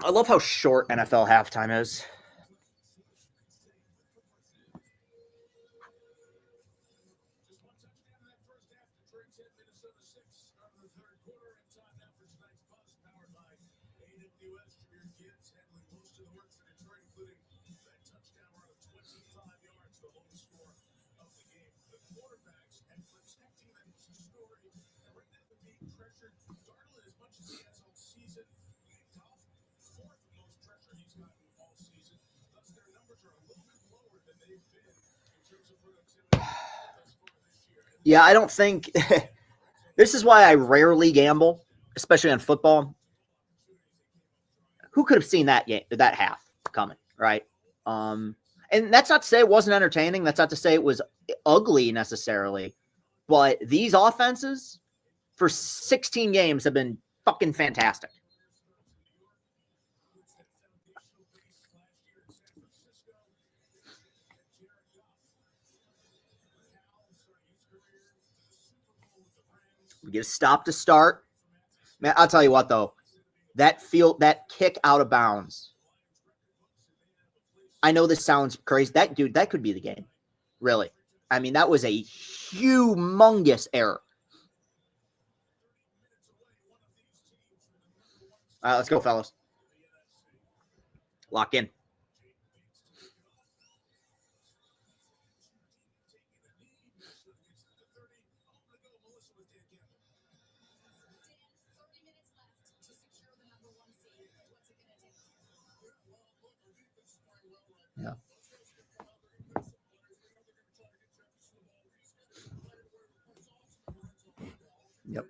I love how short NFL halftime is. Yeah, I don't think this is why I rarely gamble, especially on football. Who could have seen that half coming, right? Um, and that's not to say it wasn't entertaining. That's not to say it was ugly necessarily. But these offenses for 16 games have been fucking fantastic. We get a stop to start. Man, I'll tell you what though, that kick out of bounds. I know this sounds crazy. That could be the game. Really. I mean, that was a humongous error. All right, let's go, fellas. Lock in. Yeah. Yep.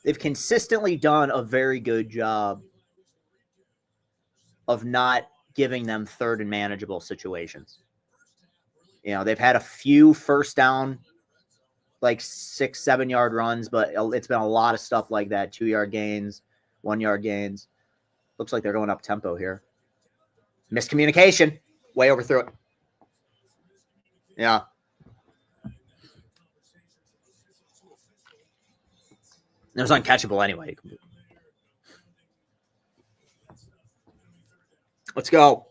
They've consistently done a very good job of not giving them third and manageable situations. You know, they've had a few first down, like 6-7 yard runs, but it's been a lot of stuff like that 2-yard gains, 1-yard gains. Looks like they're going up tempo here. Miscommunication. Way overthrew it. Yeah. It was uncatchable anyway. Let's go.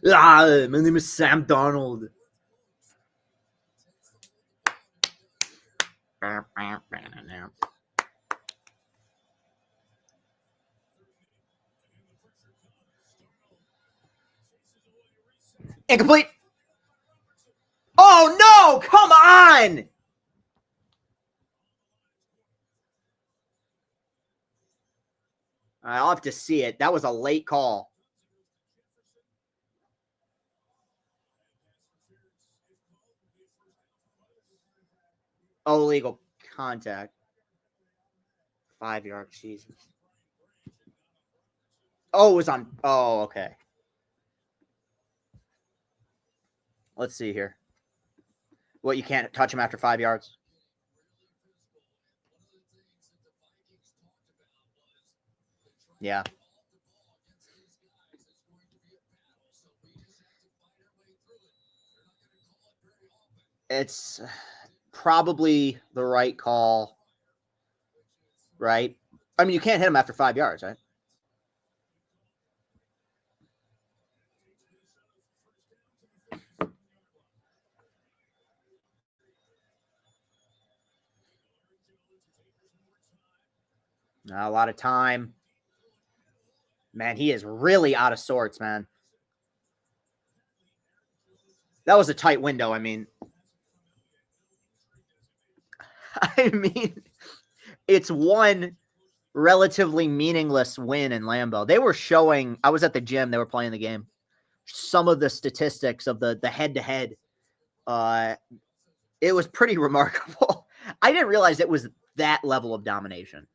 My name is Sam Darnold. Incomplete. Oh, no. Come on. I'll have to see it. That was a late call. Oh, illegal contact. 5-yard. Jesus. Oh, it was on. Oh, okay. Let's see here. What, you can't touch him after 5 yards? Yeah. It's probably the right call, right? I mean, you can't hit him after 5 yards, right? Not a lot of time. Man, he is really out of sorts, man. That was a tight window. I mean, it's one relatively meaningless win in Lambeau. They were showing, I was at the gym, they were playing the game. some of the statistics of the head-to-head, it was pretty remarkable. I didn't realize it was that level of domination.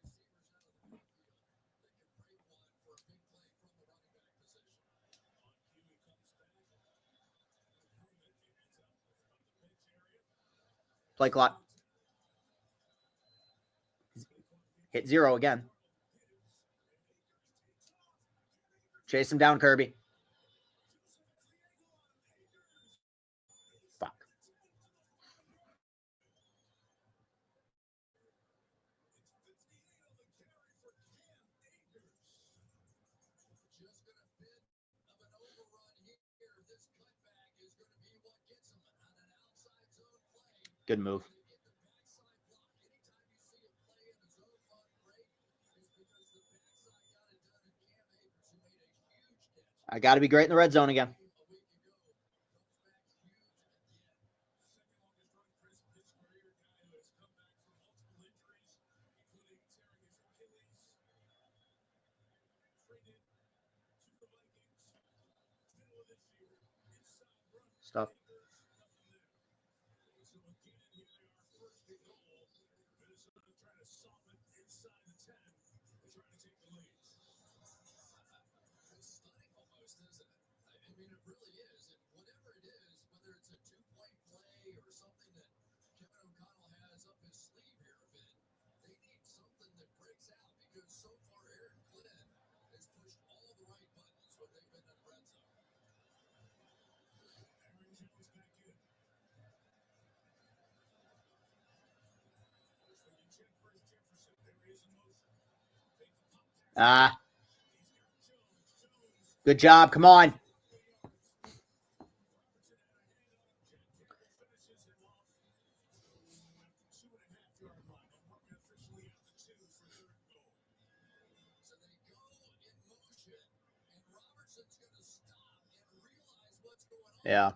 Play clock. Hit 0 again. Chase him down, Kirby. Fuck. Good move. I got to be great in the red zone again. Stuff. Good job. Come on. Yeah.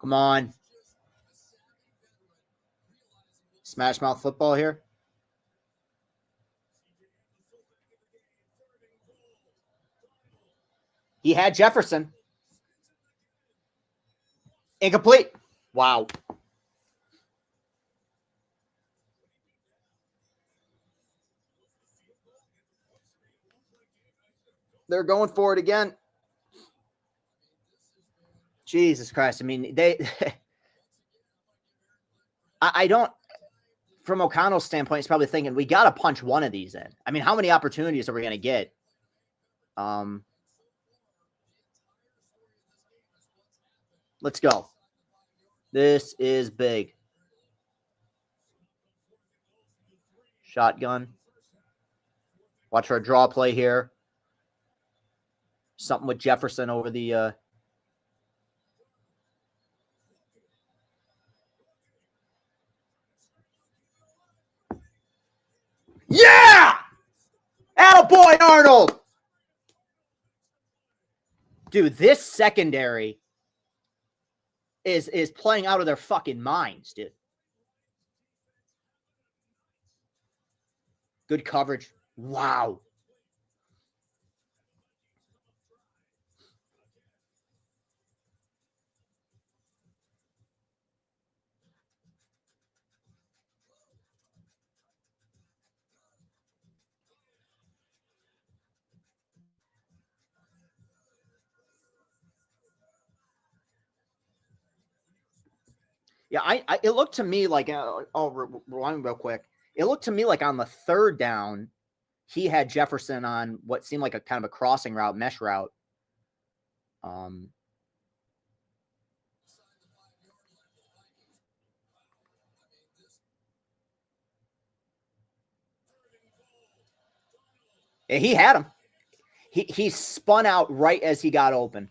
Come on. Smash mouth football here. He had Jefferson. Incomplete. Wow. They're going for it again. Jesus Christ. I mean, I don't, from O'Connell's standpoint, he's probably thinking, we got to punch one of these in. I mean, how many opportunities are we going to get? Let's go. This is big. Shotgun. Watch for a draw play here. Something with Jefferson over the Yeah! Attaboy, Arnold! Dude, this secondary is playing out of their fucking minds, dude. Good coverage. Wow. Yeah, it looked to me like, I'll rewind real quick. It looked to me like on the third down, he had Jefferson on what seemed like a kind of a crossing route, mesh route. He had him. He spun out right as he got open.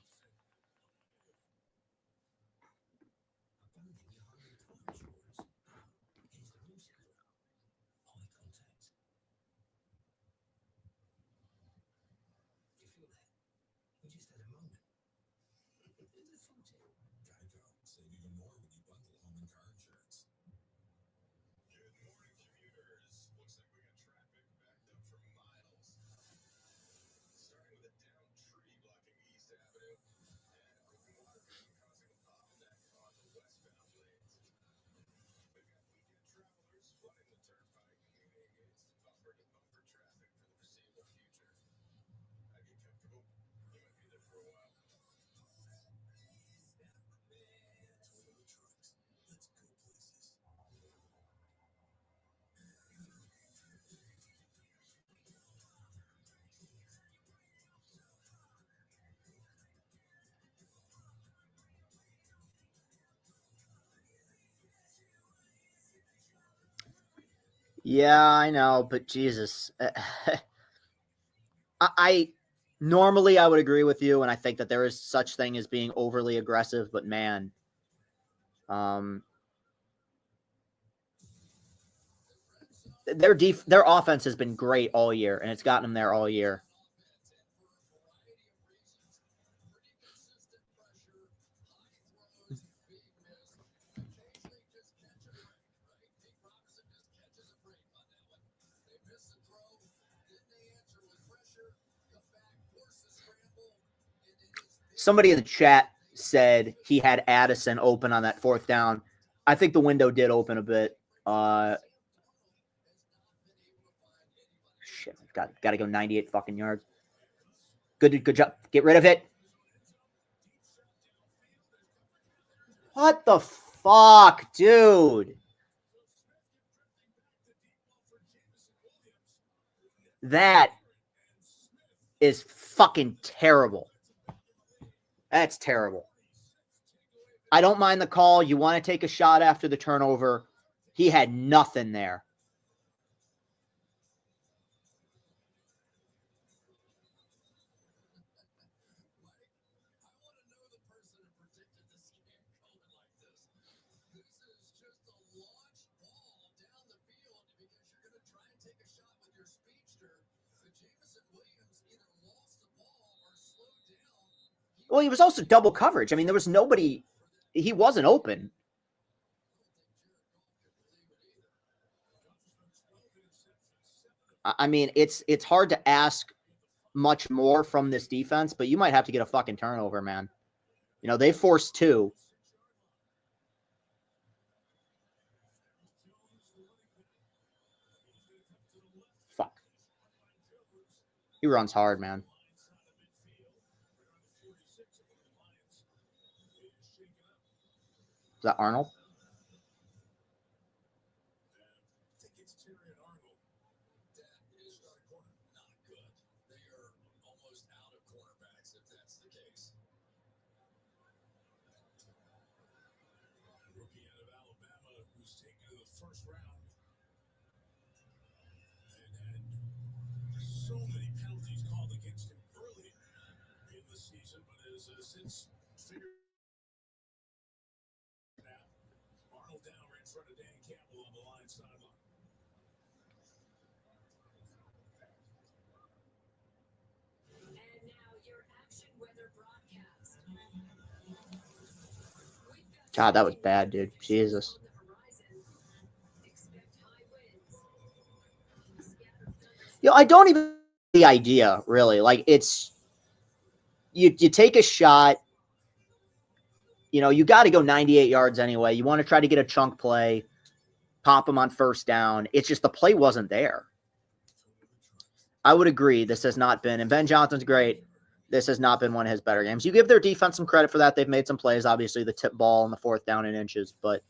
Yeah, I know, but Jesus, I normally I would agree with you, and I think that there is such thing as being overly aggressive. But man, um, their offense has been great all year, and it's gotten them there all year. Somebody in the chat said he had Addison open on that fourth down. I think the window did open a bit. Shit, got to go 98 fucking yards. Good job. Get rid of it. What the fuck, dude? That is fucking terrible. That's terrible. I don't mind the call. You want to take a shot after the turnover. He had nothing there. Well, he was also double coverage. I mean, there was nobody. He wasn't open. I mean, it's hard to ask much more from this defense, but you might have to get a fucking turnover, man. You know, they forced two. Fuck. He runs hard, man. Is that Arnold? God, that was bad, dude. Jesus. You know, I don't even the idea really. Like it's you take a shot. You know, you got to go 98 yards anyway. You want to try to get a chunk play, pop them on first down. It's just the play wasn't there. I would agree. This has not been, and Ben Johnson's great. This has not been one of his better games. You give their defense some credit for that. They've made some plays, obviously the tip ball and the fourth down in inches, but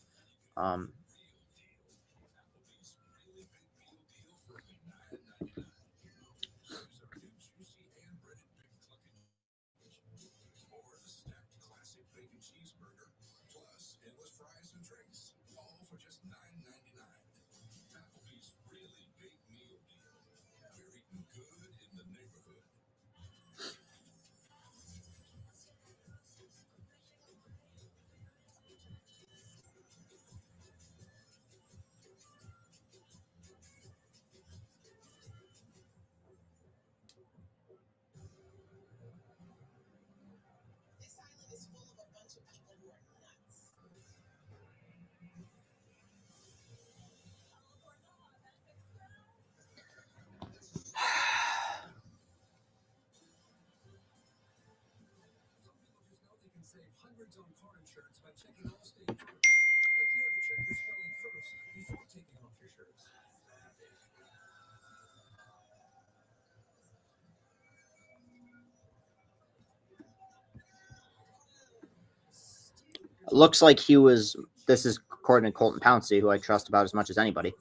Looks like he was. This is according to Colton Pouncey, who I trust about as much as anybody.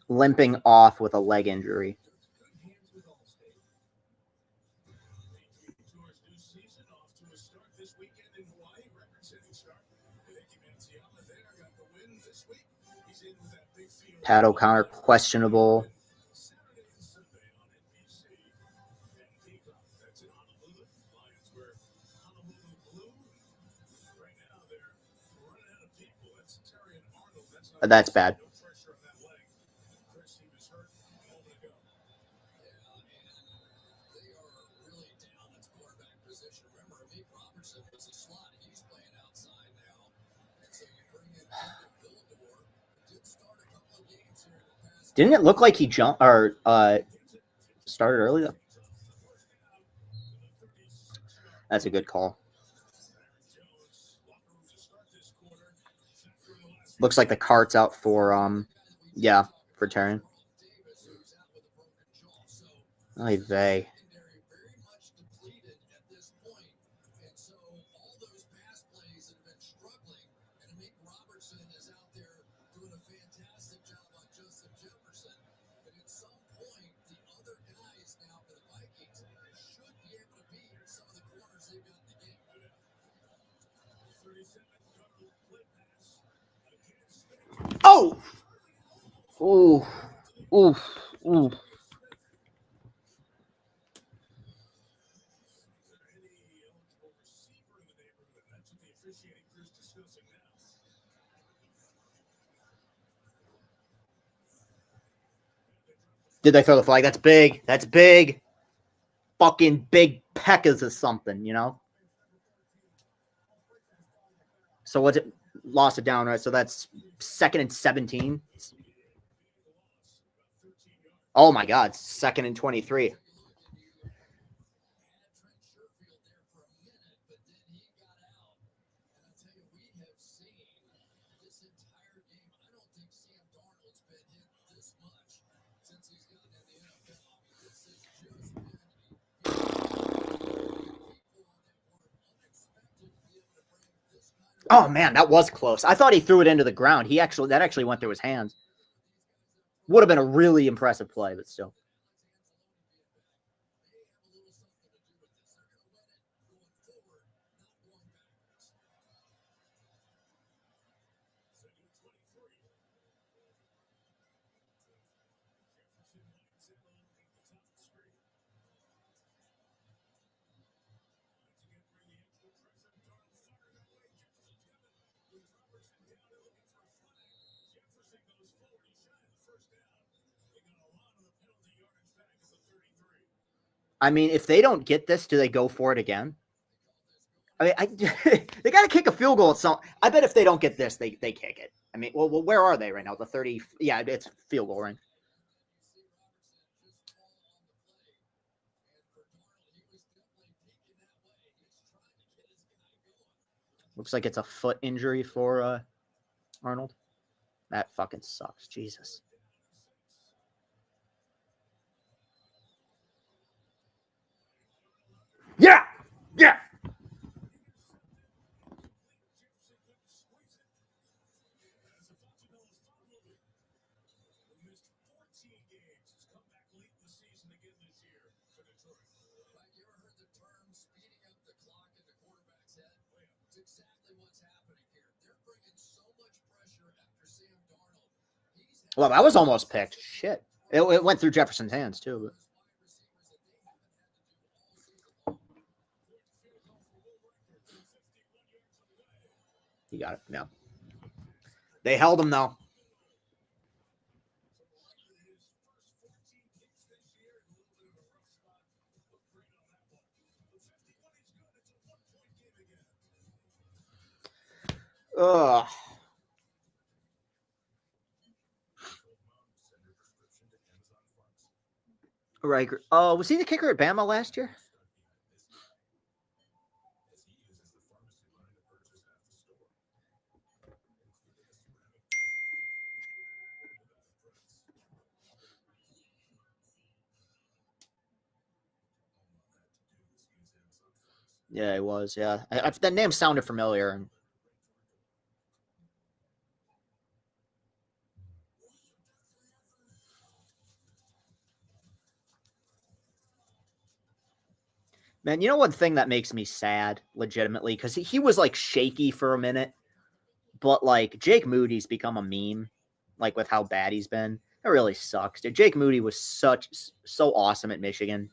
Limping off with a leg injury. Pat O'Connor questionable. That's bad. Didn't it look like he jumped or started early though? That's a good call. Looks like the cart's out for for Terran. Oy vey. Oh! Ooh. Ooh. Ooh. Did they throw the flag? That's big. That's big. Fucking big peckers or something, you know? So what's it? Lost it down, right? So that's 2nd and 17. Oh my God. 2nd and 23. Oh man, that was close. I thought he threw it into the ground. That actually went through his hands. Would have been a really impressive play, but still. I mean, if they don't get this, do they go for it again? I mean, they got to kick a field goal at some. I bet if they don't get this, they kick it. I mean, well, where are they right now? The 30. Yeah, it's field goal range. Looks like it's a foot injury for Arnold. That fucking sucks. Jesus. Yeah. Yeah. Well, that was almost picked. Shit. It went through Jefferson's hands too. But... You got it. Yeah. They held him though. Ugh. Right. Oh, was he the kicker at Bama last year? Yeah, it was. Yeah, that name sounded familiar. Man, you know one thing that makes me sad, legitimately, because he was like shaky for a minute, but like Jake Moody's become a meme, like with how bad he's been. It really sucks. Dude, Jake Moody was so awesome at Michigan.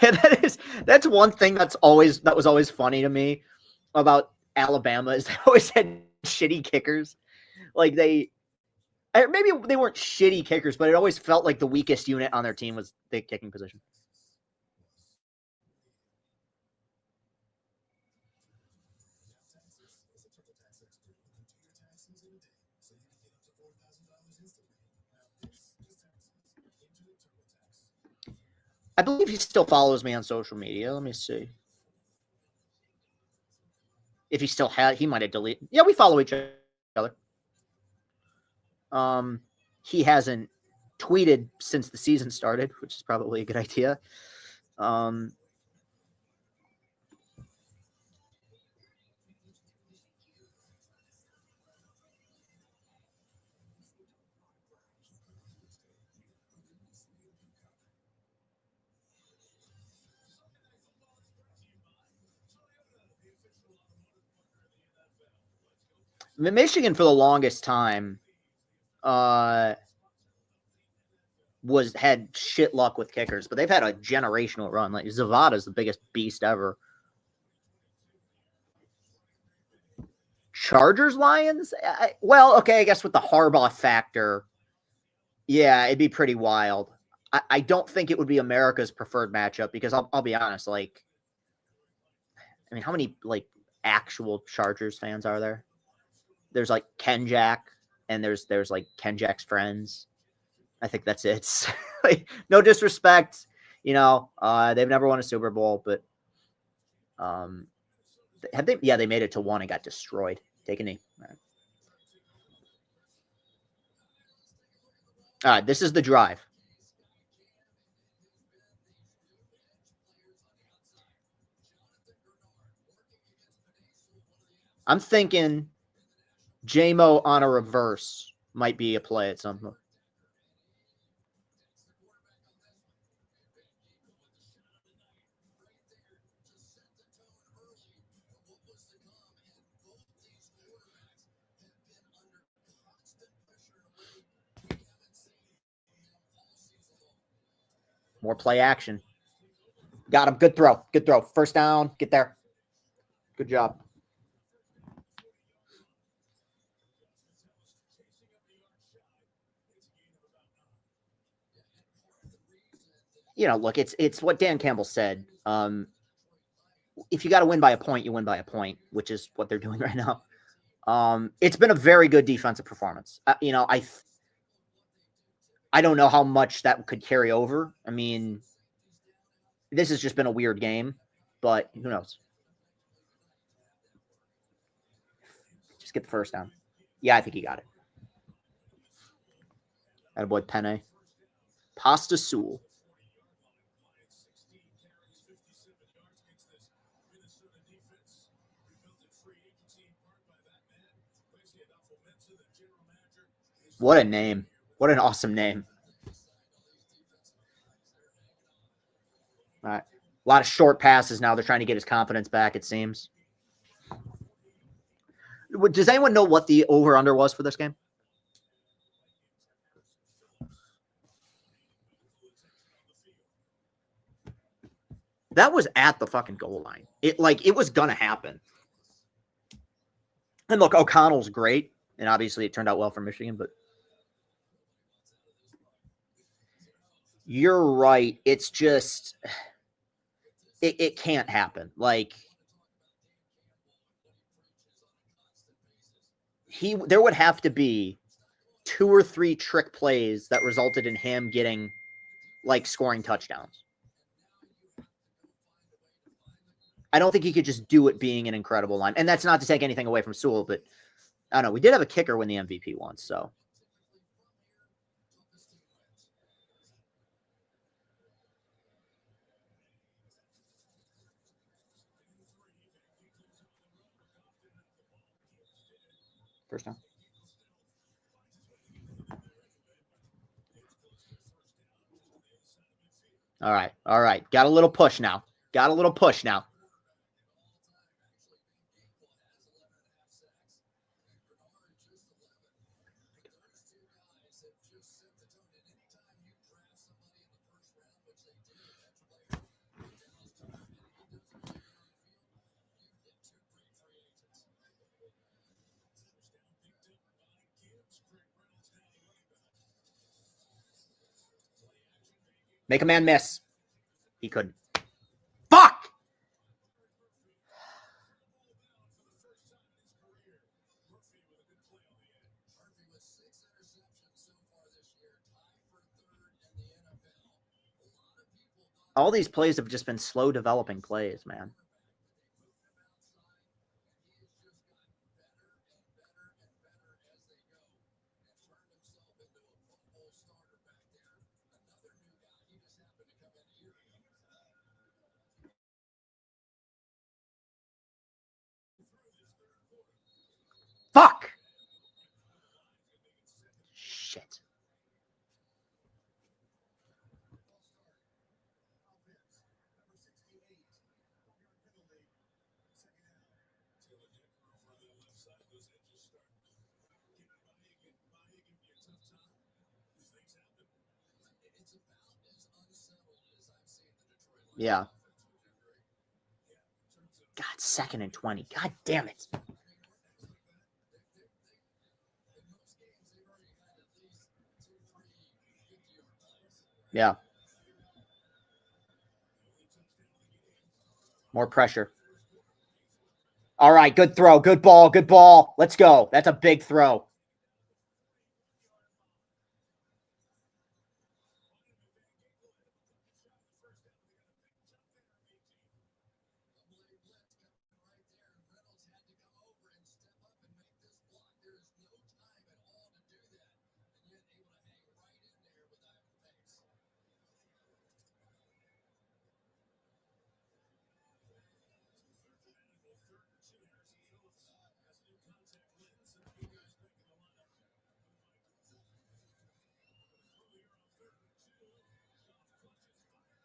Yeah, that's one thing that was always funny to me about Alabama is they always had shitty kickers. Like maybe they weren't shitty kickers, but it always felt like the weakest unit on their team was the kicking position. I believe he still follows me on social media. Let me see. If he still had, he might have deleted. Yeah, we follow each other. Um, he hasn't tweeted since the season started, which is probably a good idea. Um, Michigan for the longest time uh, had shit luck with kickers, but they've had a generational run. Like Zavada's the biggest beast ever. Chargers Lions? Well, okay, I guess with the Harbaugh factor, yeah, it'd be pretty wild. I don't think it would be America's preferred matchup because I'll be honest, like, I mean, how many like actual Chargers fans are there? There's like Ken Jack, and there's like Ken Jack's friends. I think that's it. Like, no disrespect, they've never won a Super Bowl, but um, have they? Yeah, they made it to one and got destroyed. Take a knee. All right, this is the drive. I'm thinking JMO on a reverse might be a play at some point. More play action. Got him. Good throw. Good throw. First down. Get there. Good job. Look, it's what Dan Campbell said. If you got to win by a point, you win by a point, which is what they're doing right now. It's been a very good defensive performance. I don't know how much that could carry over. I mean, this has just been a weird game, but who knows? Just get the first down. Yeah, I think he got it. Attaboy Penne. Pasta Sewell. What a name. What an awesome name. All right. A lot of short passes now. They're trying to get his confidence back, it seems. Does anyone know what the over-under was for this game? That was at the fucking goal line. It was gonna happen. And look, O'Connell's great, and obviously it turned out well for Michigan, but you're right. It's just it can't happen. Like there would have to be 2 or 3 trick plays that resulted in him getting like scoring touchdowns. I don't think he could just do it being an incredible line. And that's not to take anything away from Sewell, but I don't know. We did have a kicker win the MVP once, so. First down. All right. All right. Got a little push now. Got a little push now. Make a man miss. He couldn't. Fuck! All these plays have just been slow developing plays, man. Fuck! Shit. Yeah. God, 2nd and 20. God damn it. Yeah. More pressure. All right, good throw. Good ball. Good ball. Let's go. That's a big throw.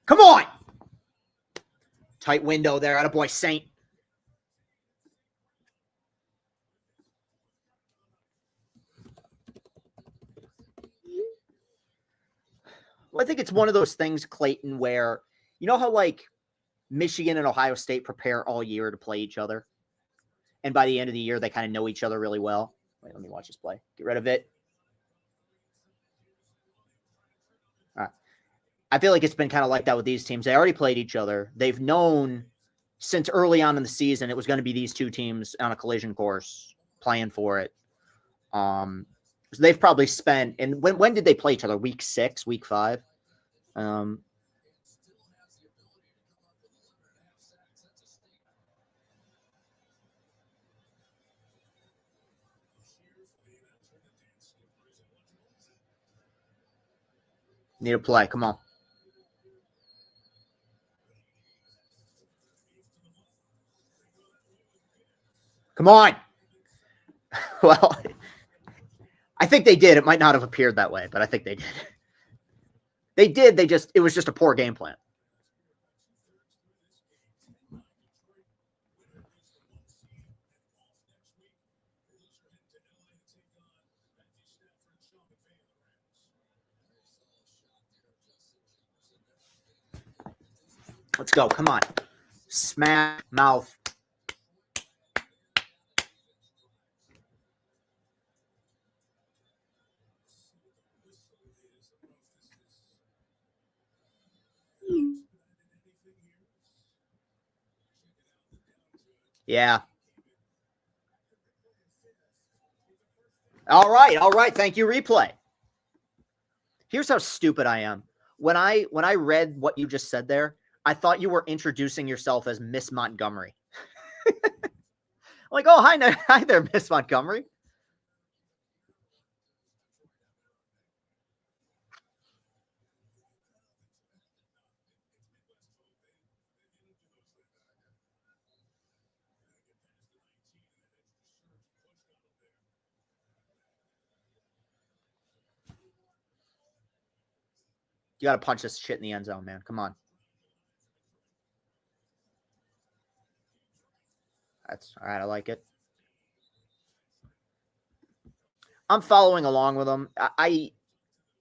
Come on. Tight window there. Attaboy, Saint. Well, I think it's one of those things, Clayton, where you know how like Michigan and Ohio State prepare all year to play each other? And by the end of the year, they kind of know each other really well. Wait, let me watch this play. Get rid of it. All right. I feel like it's been kind of like that with these teams. They already played each other. They've known since early on in the season it was going to be these two teams on a collision course playing for it. So they've probably spent, and when did they play each other? Week 6, week 5? Need a play. Come on. Come on. Well, I think they did. It might not have appeared that way, but I think they did. They did. It was just a poor game plan. Let's go. Come on. Smack mouth. Yeah. All right. All right. Thank you, replay. Here's how stupid I am. When I read what you just said there, I thought you were introducing yourself as Miss Montgomery. Like, oh, hi there, Miss Montgomery. You got to punch this shit in the end zone, man. Come on. That's all right. I like it. I'm following along with them. I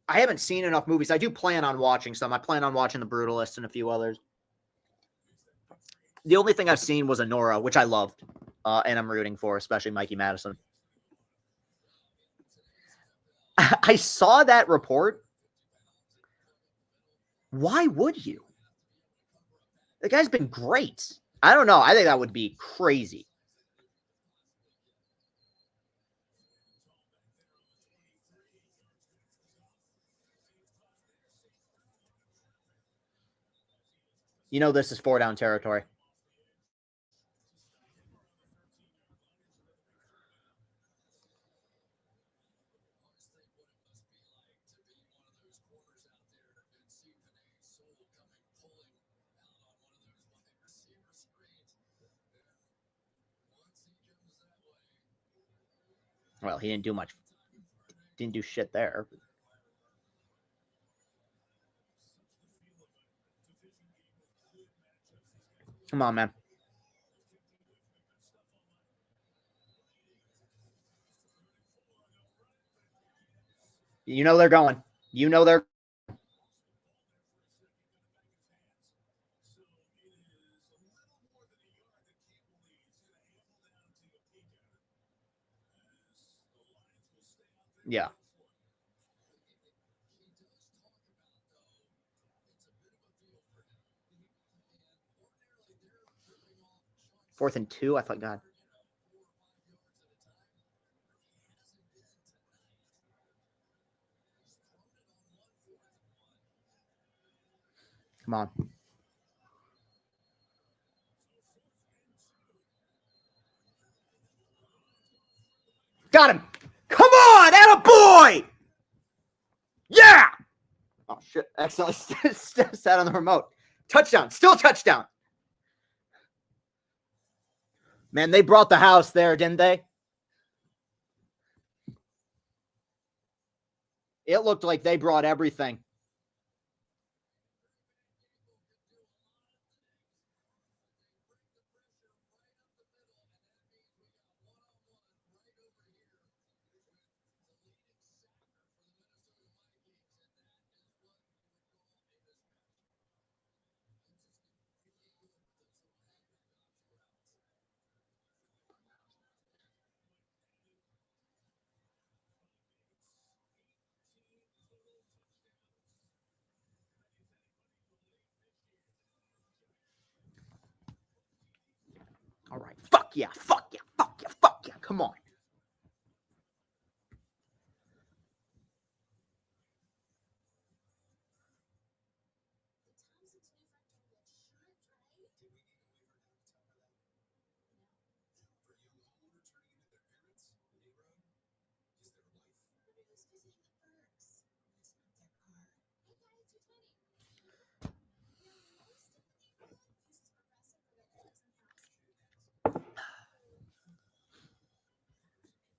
haven't seen enough movies. I do plan on watching some. I plan on watching The Brutalist and a few others. The only thing I've seen was Anora, which I loved, and I'm rooting for, especially Mikey Madison. I saw that report. Why would you? The guy's been great. I don't know. I think that would be crazy. You know this is 4-down territory. Well, he didn't do much. Didn't do shit there. Come on, man. You know they're going. You know they're. Yeah. Fourth and 2. I thought, God. Come on. Got him. Come on, attaboy! Yeah! Oh, shit. Accidentally sat on the remote. Touchdown. Still touchdown. Man, they brought the house there, didn't they? It looked like they brought everything. All right. Fuck yeah. Fuck yeah. Fuck yeah. Fuck yeah. Come on.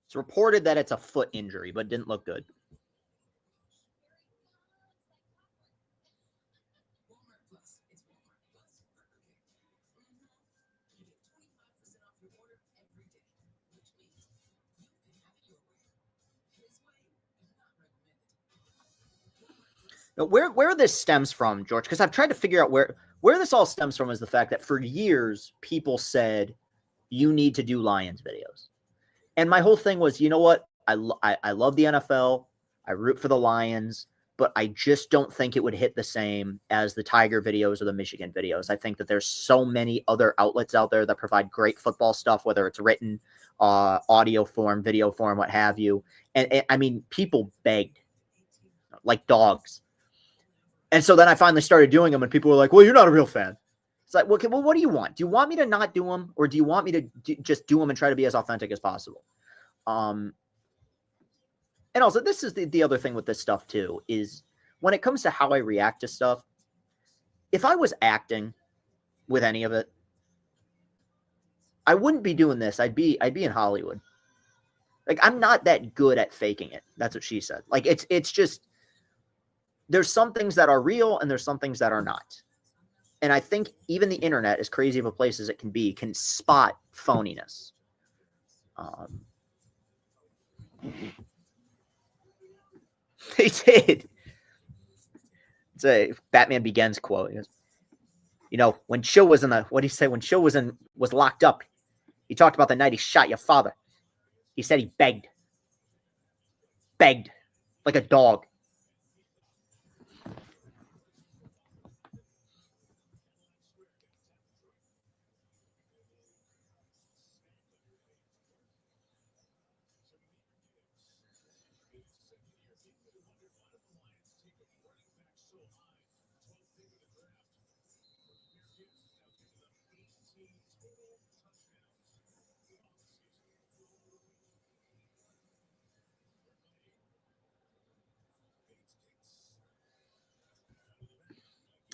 It's reported that it's a foot injury, but didn't look good. Now, where this stems from, George, because I've tried to figure out where this all stems from is the fact that for years people said you need to do Lions videos. And my whole thing was, you know what? I love the NFL. I root for the Lions, but I just don't think it would hit the same as the Tiger videos or the Michigan videos. I think that there's so many other outlets out there that provide great football stuff, whether it's written, audio form, video form, what have you. And I mean, people begged like dogs. And so then I finally started doing them, and people were like, well, you're not a real fan. It's like, okay, well, what do you want? Do you want me to not do them, or do you want me to just do them and try to be as authentic as possible? And also, this is the other thing with this stuff, too, is when it comes to how I react to stuff, if I was acting with any of it, I wouldn't be doing this. I'd be in Hollywood. Like, I'm not that good at faking it. That's what she said. Like, it's just, there's some things that are real and there's some things that are not. And I think even the internet, as crazy of a place as it can be, can spot phoniness. They did. It's a Batman Begins quote. He goes, you know, when Chill was in the, what did he say? When Chill was locked up, he talked about the night he shot your father. He said he begged like a dog.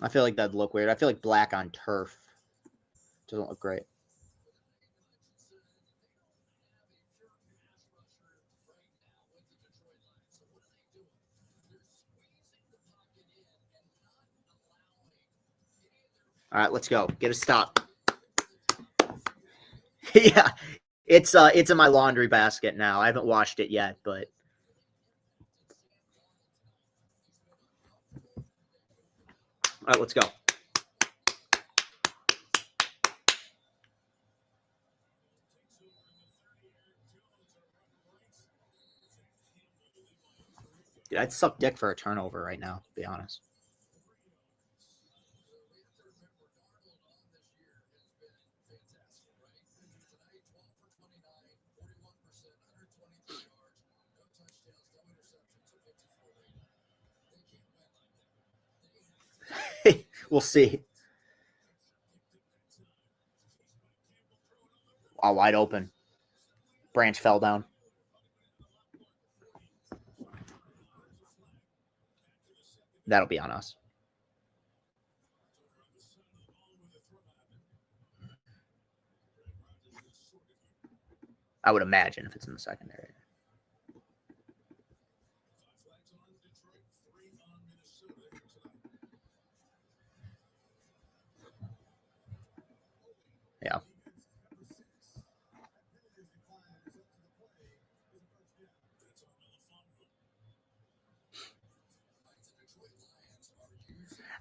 I feel like that'd look weird. I feel like black on turf doesn't look great. All right, let's go. Get a stop. Yeah, it's in my laundry basket now. I haven't washed it yet, but all right, let's go. Dude, I'd suck dick for a turnover right now, to be honest. We'll see. All wide open. Branch fell down. That'll be on us. I would imagine if it's in the secondary. Yeah.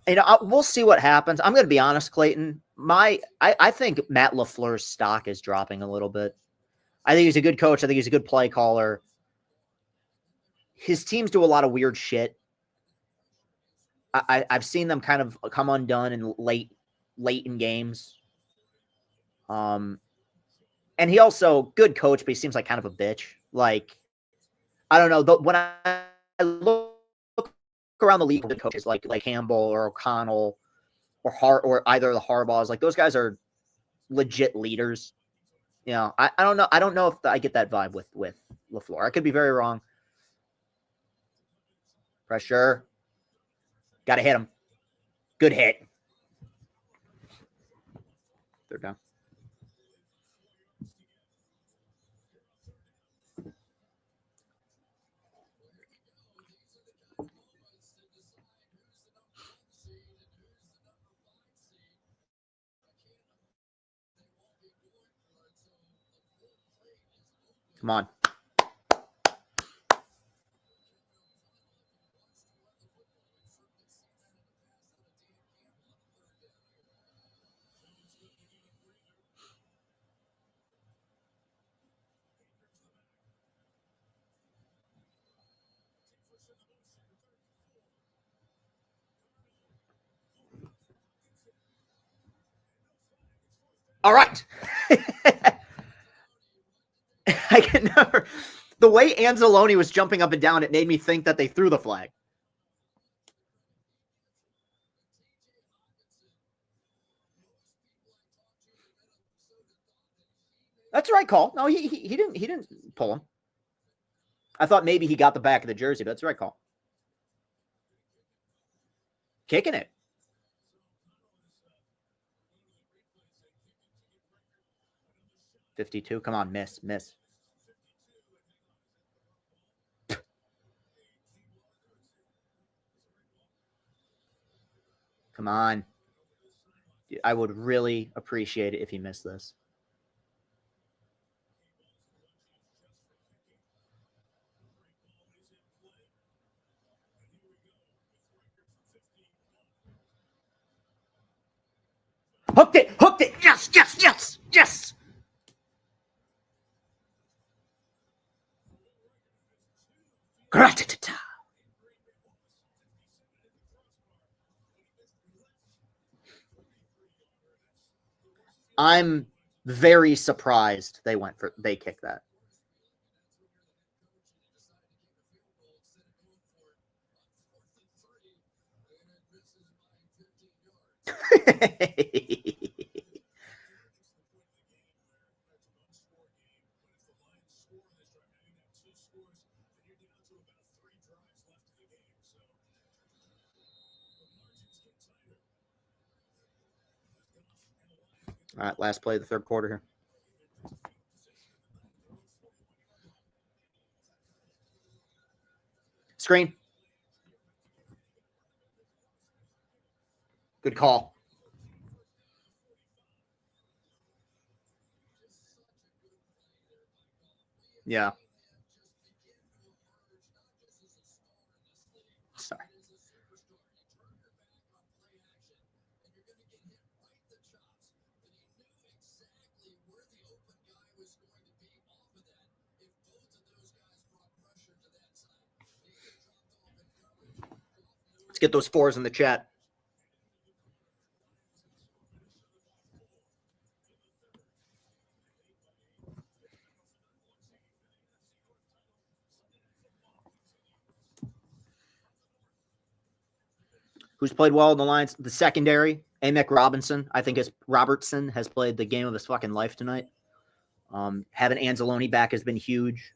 You know, we'll see what happens. I'm going to be honest, Clayton. I think Matt LaFleur's stock is dropping a little bit. I think he's a good coach. I think he's a good play caller. His teams do a lot of weird shit. I've seen them kind of come undone in late in games. And he also good coach, but he seems like kind of a bitch. Like I don't know. When I look around the league, the coaches like Campbell or O'Connell or or either of the Harbaughs, like those guys are legit leaders. You know, I don't know. I don't know if I get that vibe with LaFleur. I could be very wrong. Pressure. Got to hit him. Good hit. Third down. Come on. All right. I can never. The way Anzalone was jumping up and down, it made me think that they threw the flag. That's the right call. No, he didn't pull him. I thought maybe he got the back of the jersey, but that's the right call. Kicking it. $52. Come on, miss. Come on. I would really appreciate it if he missed this. Hooked it! Hooked it! Yes, yes, yes, yes! Gratata. I'm very surprised they kicked that. All right, last play of the third quarter here. Screen. Good call. Yeah. Sorry. Let's get those fours in the chat. Who's played well in the Lions? The secondary, Amick Robertson has played the game of his fucking life tonight. Having Anzalone back has been huge.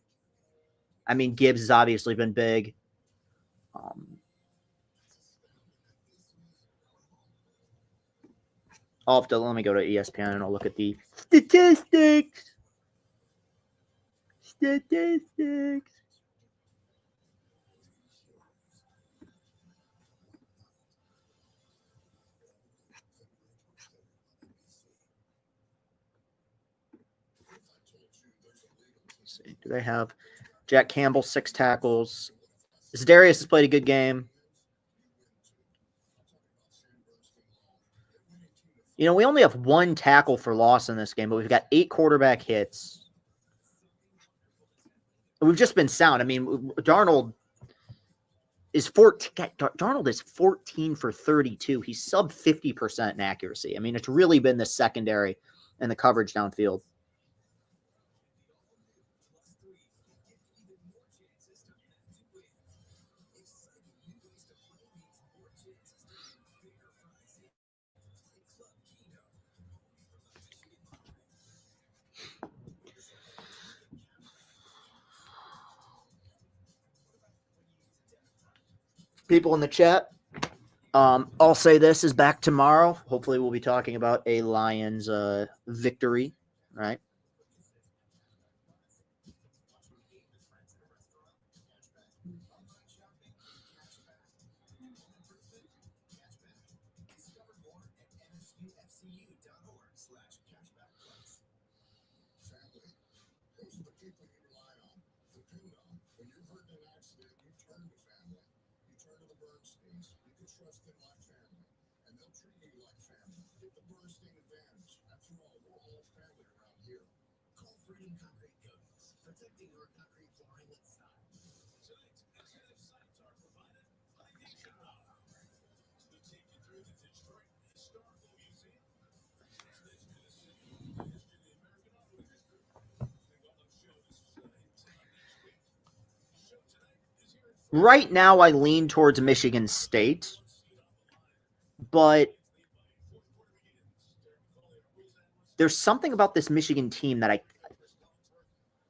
I mean, Gibbs has obviously been big. Let me go to ESPN and I'll look at the statistics. Let's see. Do they have Jack Campbell, 6 tackles? Zedarius has played a good game. You know, we only have 1 tackle for loss in this game, but we've got 8 quarterback hits. We've just been sound. I mean, Darnold is 14 for 32. He's sub 50% in accuracy. I mean, it's really been the secondary and the coverage downfield. People in the chat, I'll say this is back tomorrow. Hopefully we'll be talking about a Lions victory, right? Right now, I lean towards Michigan State, but there's something about this Michigan team that I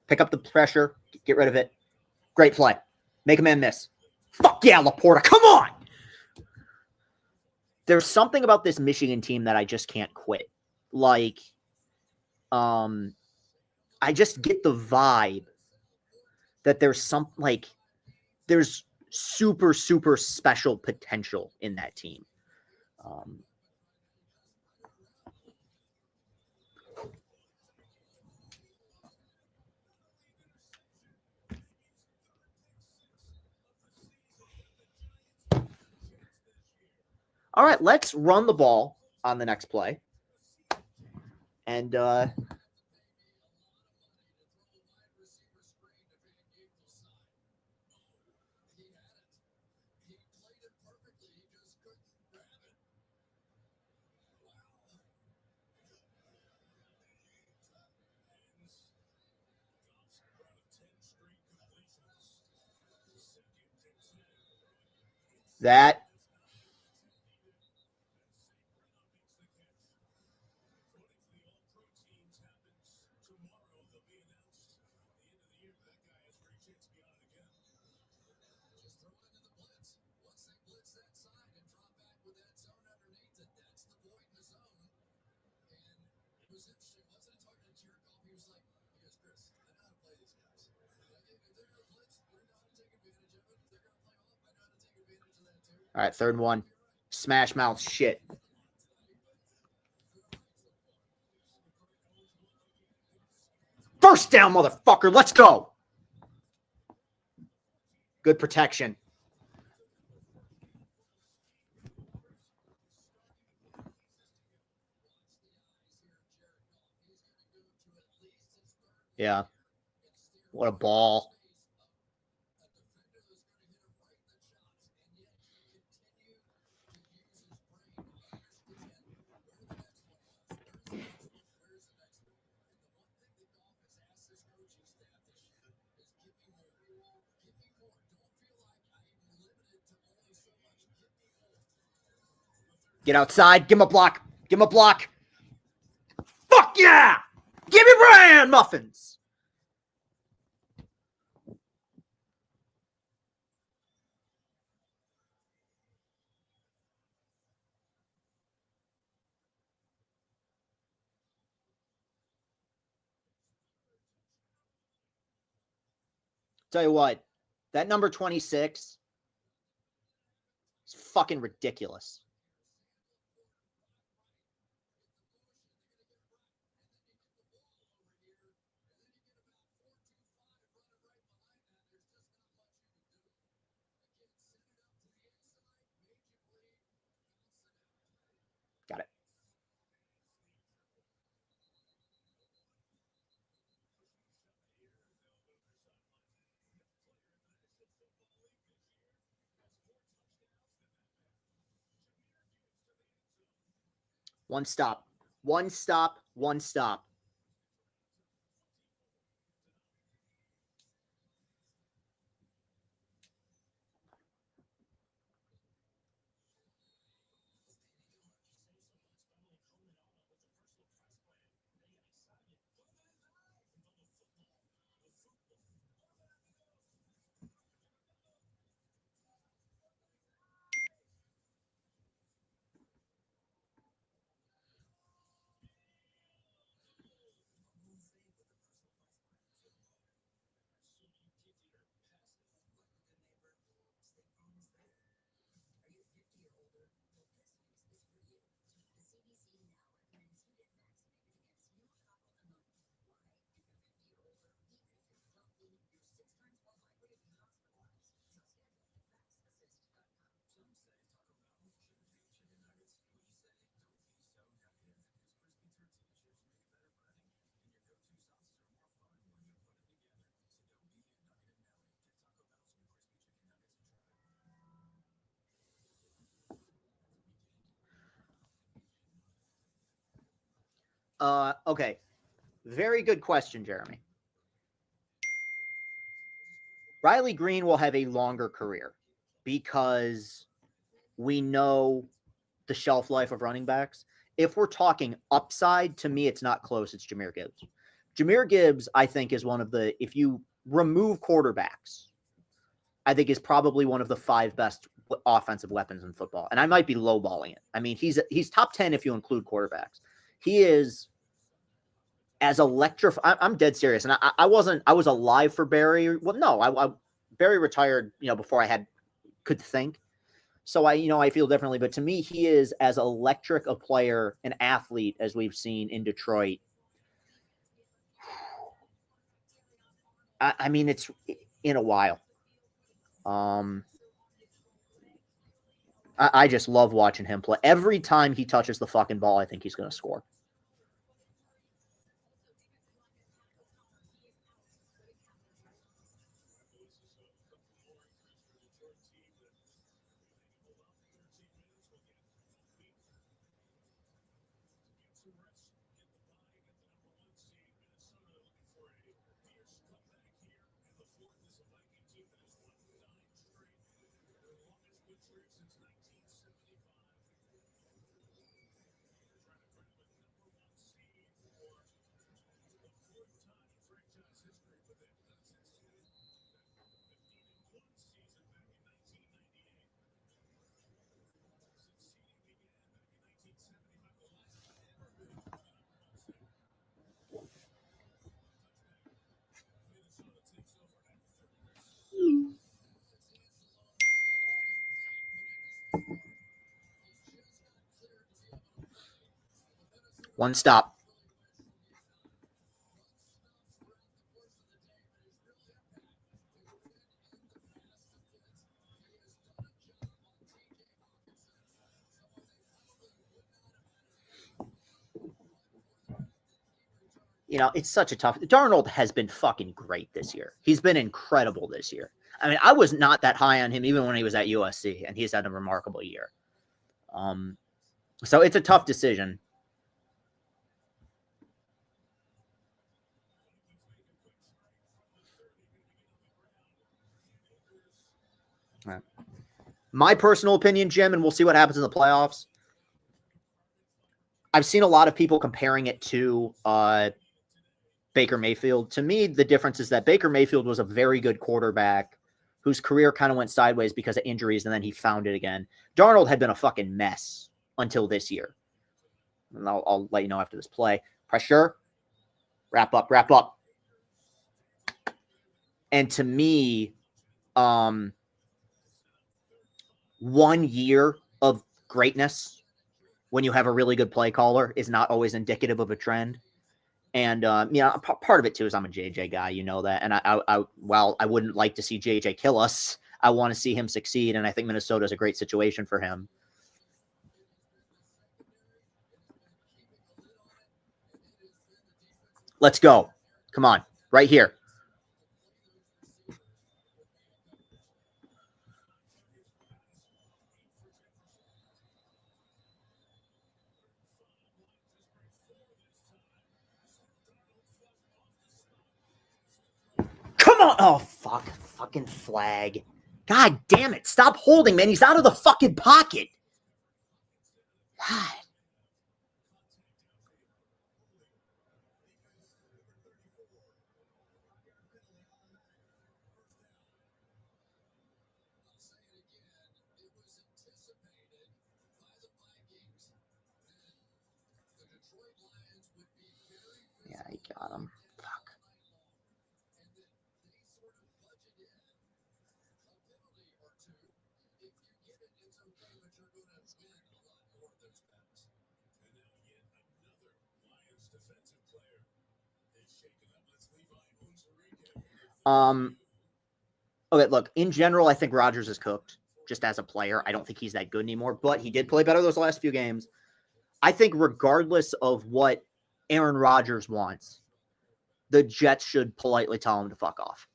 pick up the pressure, get rid of it. Great play. Make a man miss. Fuck yeah, Laporta. Come on. There's something about this Michigan team that I just can't quit. Like, I just get the vibe that there's there's super, super special potential in that team. Um, all right, let's run the ball on the next play. And that all right, 3rd and 1. Smash mouth shit. First down, motherfucker. Let's go. Good protection. Yeah. What a ball. Get outside. Give him a block. Give him a block. Fuck yeah. Give me bran muffins. Tell you what, that number 26 is fucking ridiculous. Got it. One stop. One stop. One stop. Okay. Very good question, Jeremy. Riley Green will have a longer career because we know the shelf life of running backs. If we're talking upside, to me, it's not close. It's Jahmyr Gibbs. Jahmyr Gibbs, I think, is one of the, if you remove quarterbacks, I think is probably one of the 5 best offensive weapons in football. And I might be lowballing it. I mean, he's top 10 if you include quarterbacks. He is as electrifying. I'm dead serious. And I was alive for Barry. Well, no, Barry retired, before I could think. So I feel differently, but to me, he is as electric a player, an athlete as we've seen in Detroit. I mean, it's in a while. I just love watching him play. Every time he touches the fucking ball, I think he's going to score. One stop. It's such a tough. Darnold has been fucking great this year. He's been incredible this year. I mean, I was not that high on him even when he was at USC, and he's had a remarkable year. So it's a tough decision. My personal opinion, Jim, and we'll see what happens in the playoffs. I've seen a lot of people comparing it to Baker Mayfield. To me, the difference is that Baker Mayfield was a very good quarterback whose career kind of went sideways because of injuries, and then he found it again. Darnold had been a fucking mess until this year. And I'll let you know after this play. Pressure. Wrap up. And to me, 1 year of greatness when you have a really good play caller is not always indicative of a trend. And part of it too is I'm a JJ guy, you know that. And while I wouldn't like to see JJ kill us, I want to see him succeed, and I think Minnesota is a great situation for him. Let's go. Come on, right here. Come on. Oh, fuck. Fucking flag. God damn it. Stop holding, man. He's out of the fucking pocket. God. Yeah, he got him. Fuck. Okay, look, in general, I think Rodgers is cooked just as a player. I don't think he's that good anymore, but he did play better those last few games. I think regardless of what Aaron Rodgers wants, the Jets should politely tell him to fuck off.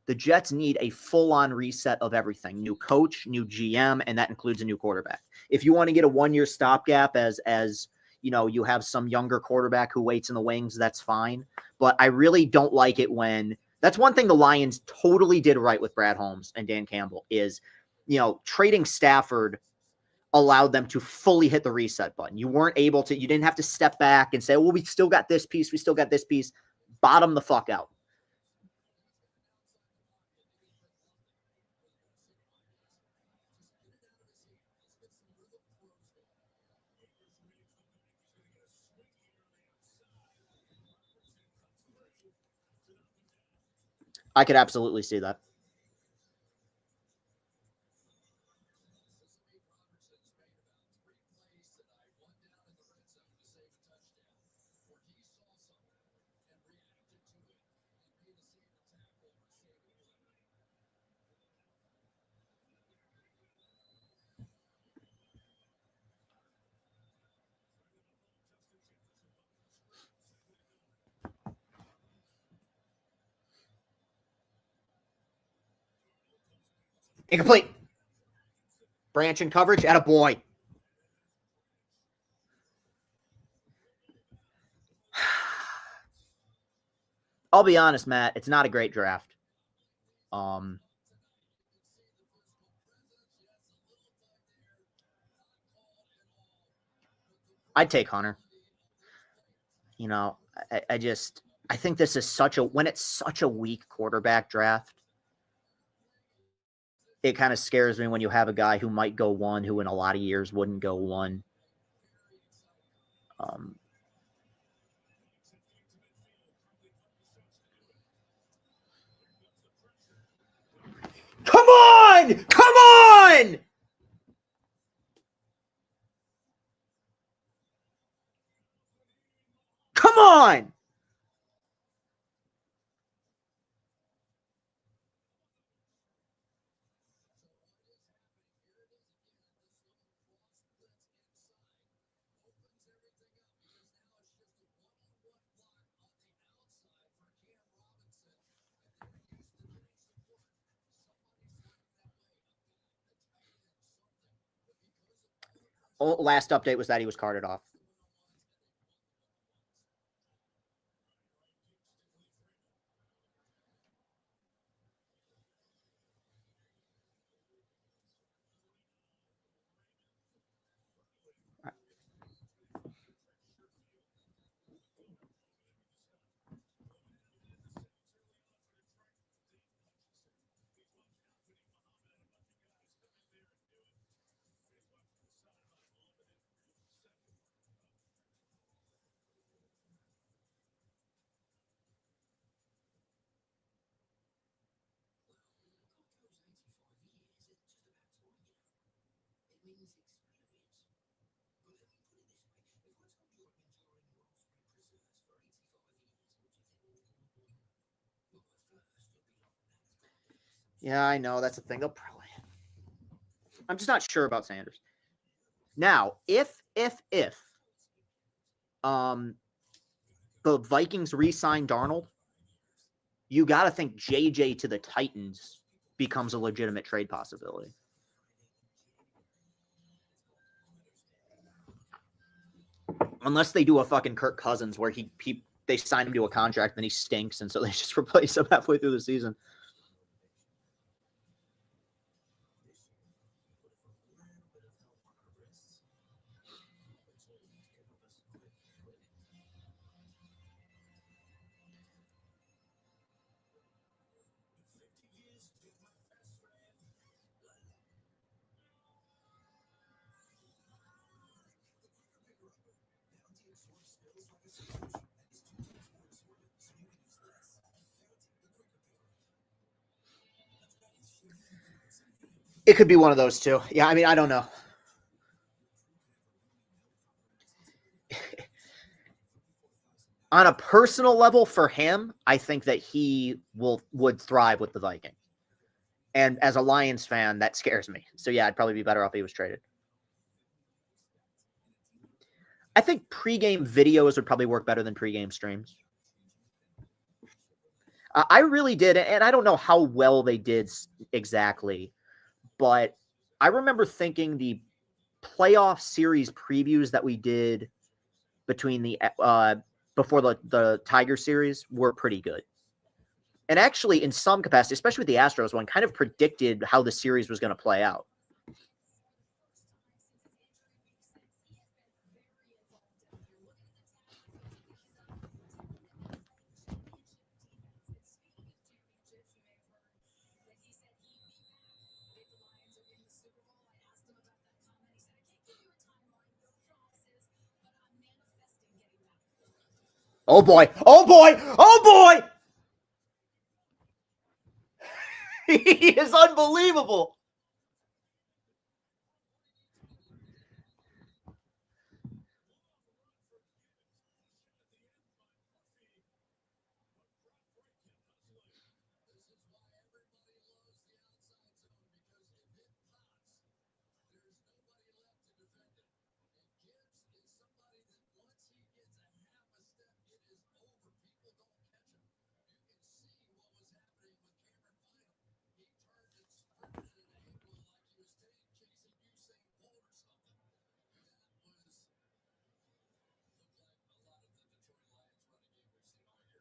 The Jets need a full-on reset of everything. New coach, new GM, and that includes a new quarterback. If you want to get a one-year stopgap as you have some younger quarterback who waits in the wings, that's fine. But I really don't like it when that's one thing the Lions totally did right with Brad Holmes and Dan Campbell is, trading Stafford allowed them to fully hit the reset button. You didn't have to step back and say, well, we still got this piece. Bottom the fuck out. I could absolutely see that. Incomplete. Branch in coverage. Atta boy. I'll be honest, Matt. It's not a great draft. I'd take Hunter. You know, I think this is when it's such a weak quarterback draft, it kind of scares me when you have a guy who might go one, who in a lot of years wouldn't go one. Come on! Come on! Come on! Last update was that he was carted off. Yeah, I know. That's the thing. They'll probably. I'm just not sure about Sanders. Now, if the Vikings re-sign Darnold, you got to think JJ to the Titans becomes a legitimate trade possibility. Unless they do a fucking Kirk Cousins where they sign him to a contract and he stinks, and so they just replace him halfway through the season. It could be one of those two. Yeah, I mean, I don't know. On a personal level for him, I think that he would thrive with the Vikings. And as a Lions fan, that scares me. So yeah, I'd probably be better off if he was traded. I think pregame videos would probably work better than pregame streams. I really did, and I don't know how well they did exactly, but I remember thinking the playoff series previews that we did between before the Tiger series were pretty good. And actually, in some capacity, especially with the Astros one, kind of predicted how the series was going to play out. Oh boy! Oh boy! Oh boy! He is unbelievable.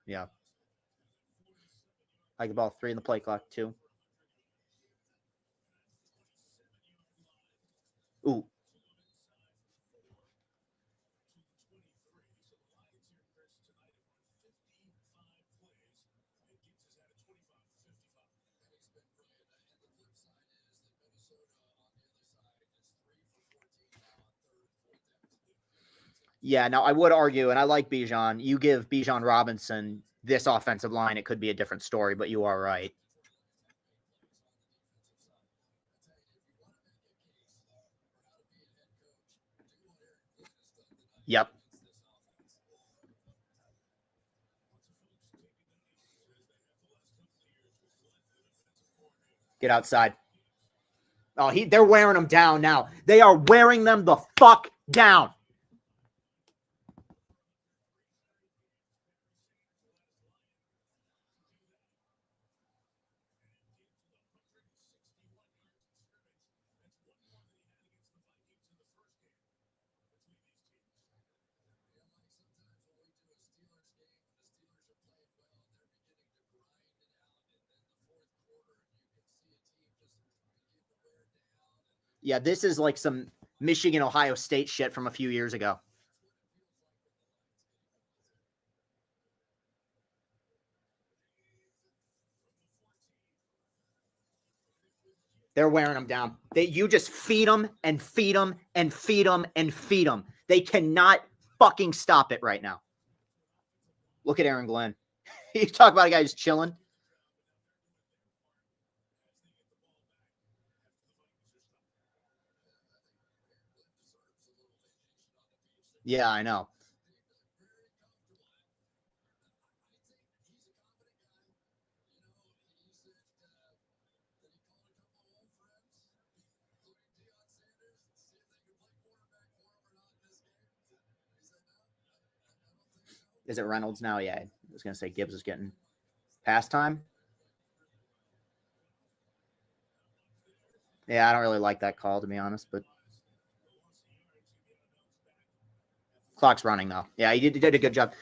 Yeah. I get ball 3 in the play clock, 2. Ooh. Yeah, now I would argue, and I like Bijan. You give Bijan Robinson this offensive line, it could be a different story, but you are right. Yep. Get outside. Oh, they're wearing them down now. They are wearing them the fuck down. Yeah, this is like some Michigan, Ohio State shit from a few years ago. They're wearing them down. You just feed them and feed them and feed them and feed them. They cannot fucking stop it right now. Look at Aaron Glenn. You talk about a guy who's chilling. Yeah, I know. Is it Reynolds now? Yeah, I was going to say Gibbs is getting pass time. Yeah, I don't really like that call, to be honest, but clock's running, though. Yeah, he did a good job.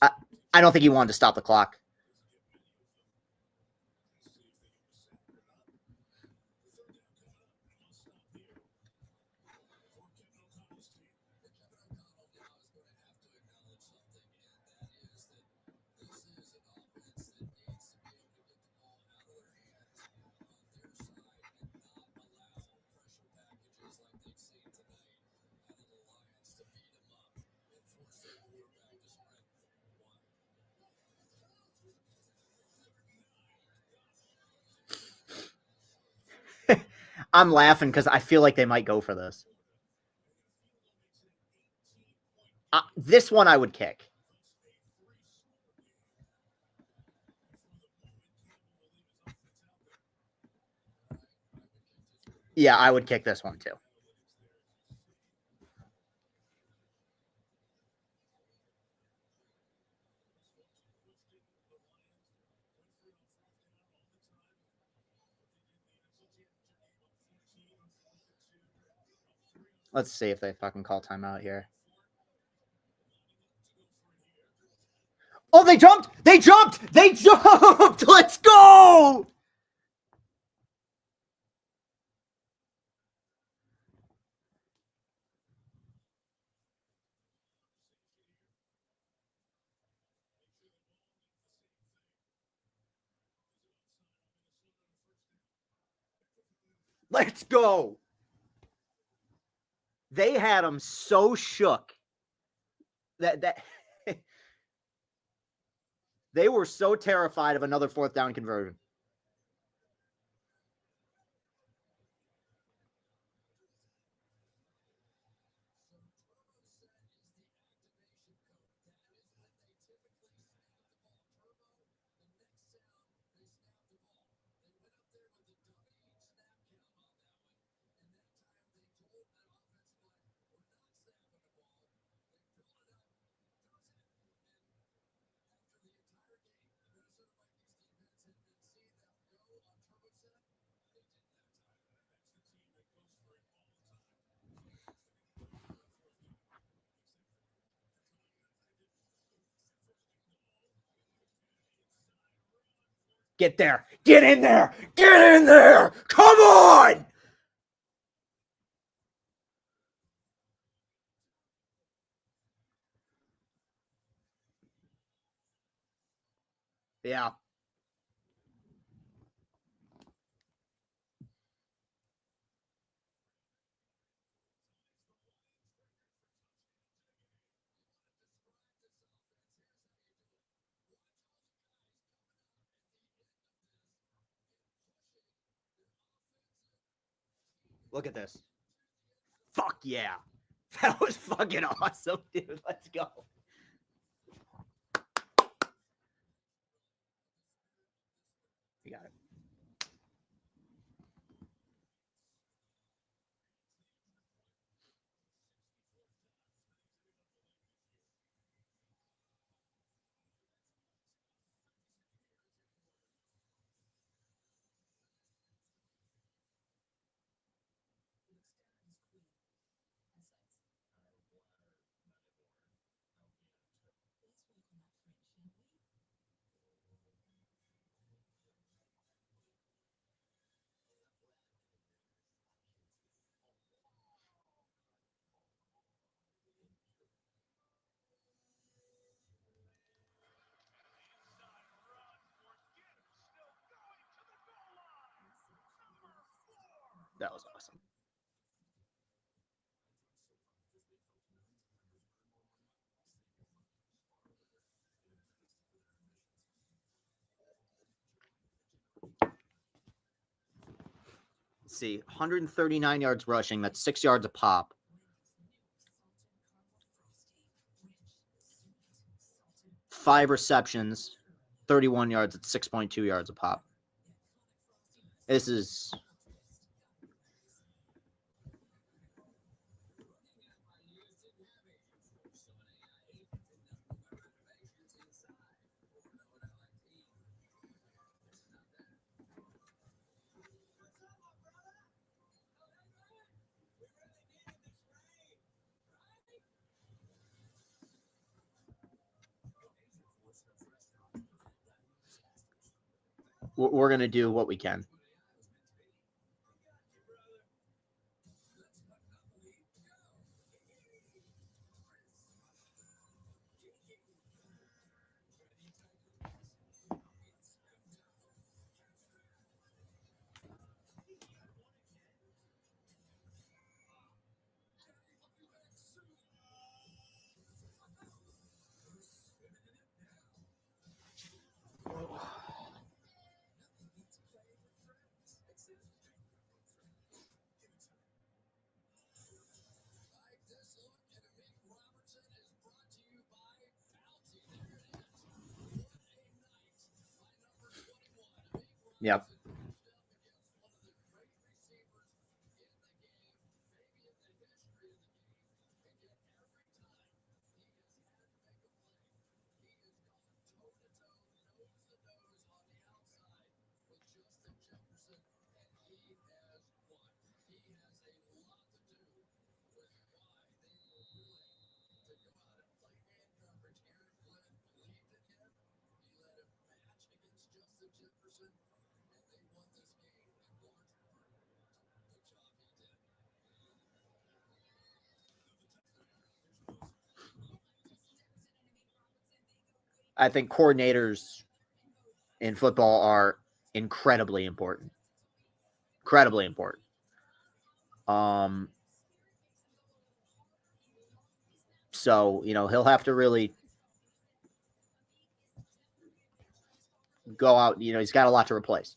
I don't think he wanted to stop the clock. I'm laughing because I feel like they might go for this. This one I would kick. Yeah, I would kick this one too. Let's see if they fucking call timeout here. Oh, they jumped! They jumped! They jumped! Let's go! Let's go! They had them so shook that they were so terrified of another 4th down conversion. Get there. Get in there. Get in there. Come on. Yeah. Look at this. Fuck yeah. That was fucking awesome, dude. Let's go. You got it. That was awesome. Let's see, 139 yards rushing. That's 6 yards a pop. 5 receptions, 31 yards. It's 6.2 yards a pop. This is we're going to do what we can. Yep. I think coordinators in football are incredibly important. Incredibly important. So, he'll have to really go out. He's got a lot to replace.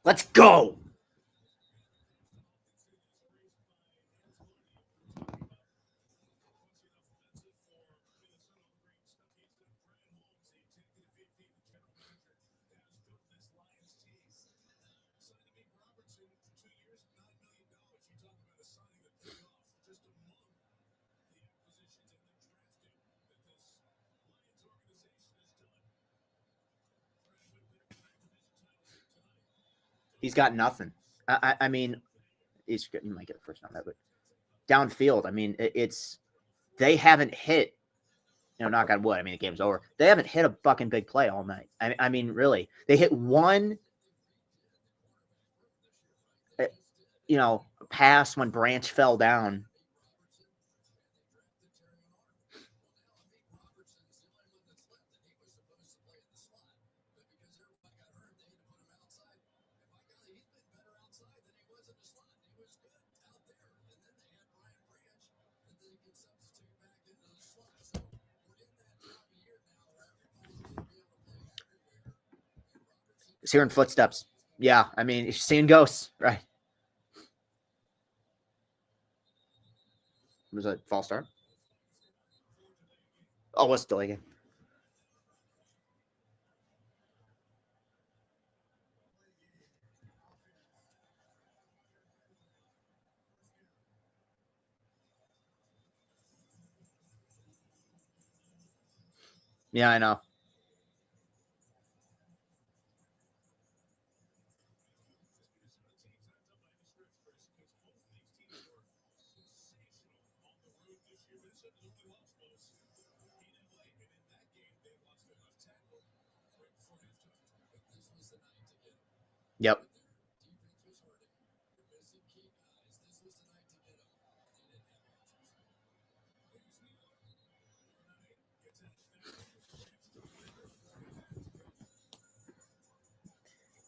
Let's go. He's got nothing. I mean, he might get the first down there, but downfield, I mean, it's they haven't hit. Knock on wood. I mean, the game's over. They haven't hit a fucking big play all night. I mean, really, they hit one. Pass when Branch fell down. He's hearing footsteps. Yeah, I mean, he's seeing ghosts, right? Was it a false start? Oh, it's still a game. Yeah, I know. Yep.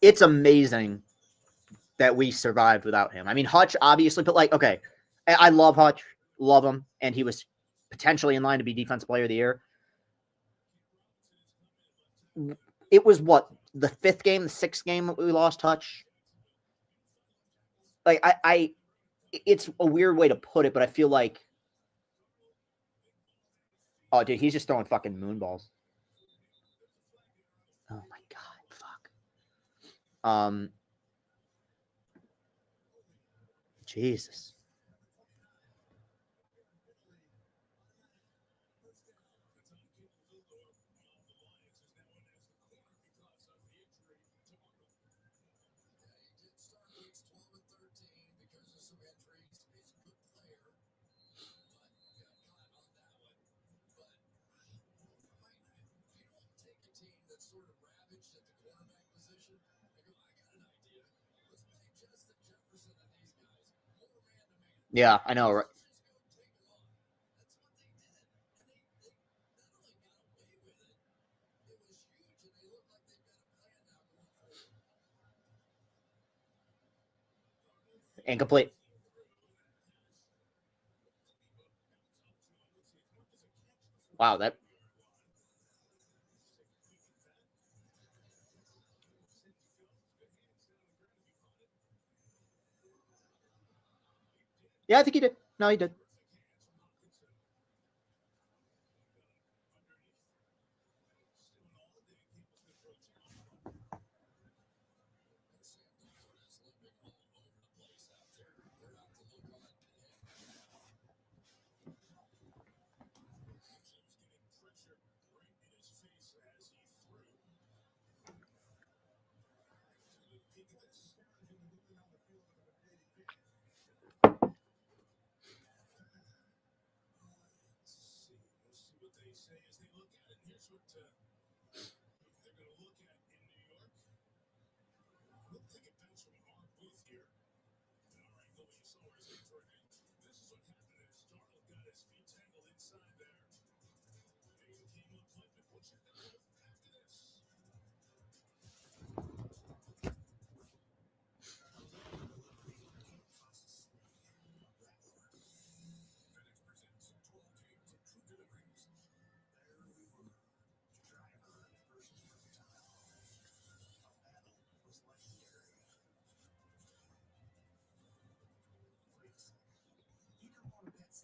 It's amazing that we survived without him. I mean, Hutch, obviously, but okay, I love Hutch, love him, and he was potentially in line to be Defensive Player of the Year. It was what, the 5th game, the 6th game that we lost Hutch? It's a weird way to put it, but I feel like, oh, dude, he's just throwing fucking moonballs. Oh my god, fuck. Jesus. Yeah, I know, right? Incomplete. Wow, that. Yeah, I think he did. No, he did.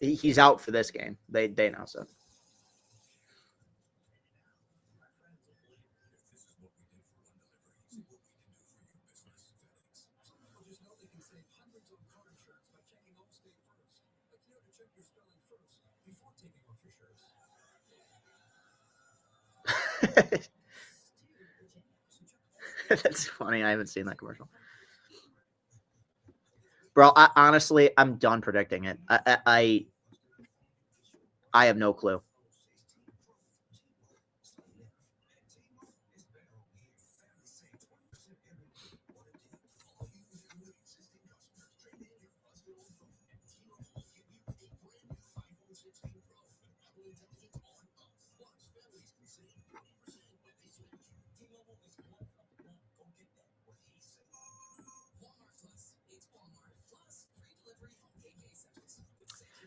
He's out for this game. They announced it. That's funny. I haven't seen that commercial. Bro, honestly, I'm done predicting it. I have no clue.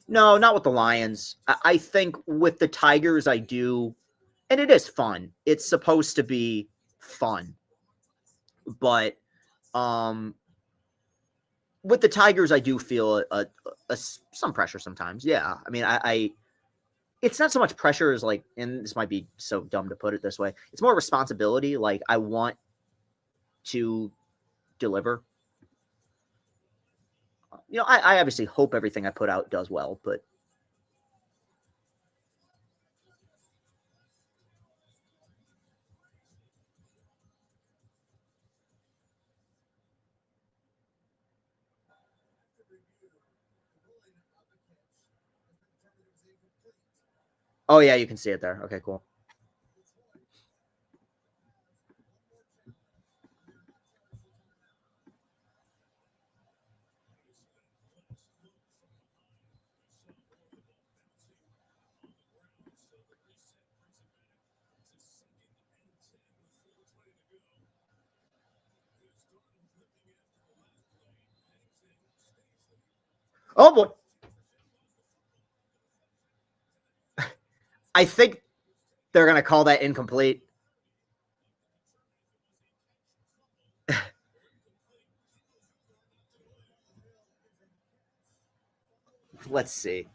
No, not with the Lions. I think with the Tigers, I do, and it is fun. It's supposed to be fun, but um, with the Tigers, I do feel some pressure sometimes. Yeah, I mean, it's not so much pressure as like, and this might be so dumb to put it this way. It's more responsibility. Like I want to deliver. I obviously hope everything I put out does well, but oh yeah, you can see it there. Okay, cool. Oh boy, I think they're gonna call that incomplete. Let's see.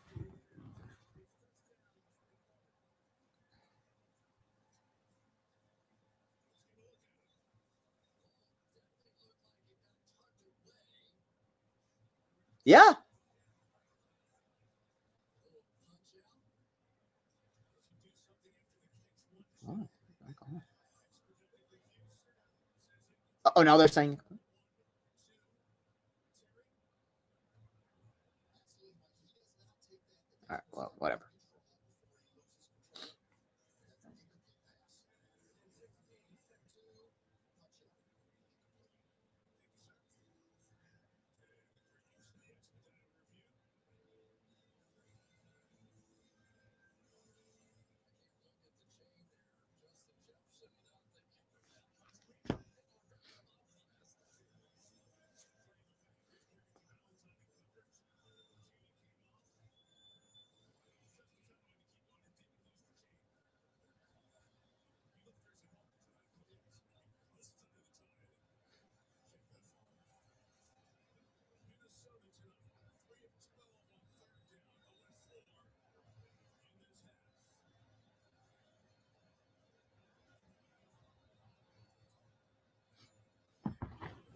Yeah. Oh, oh, now they're saying. All right, well, whatever.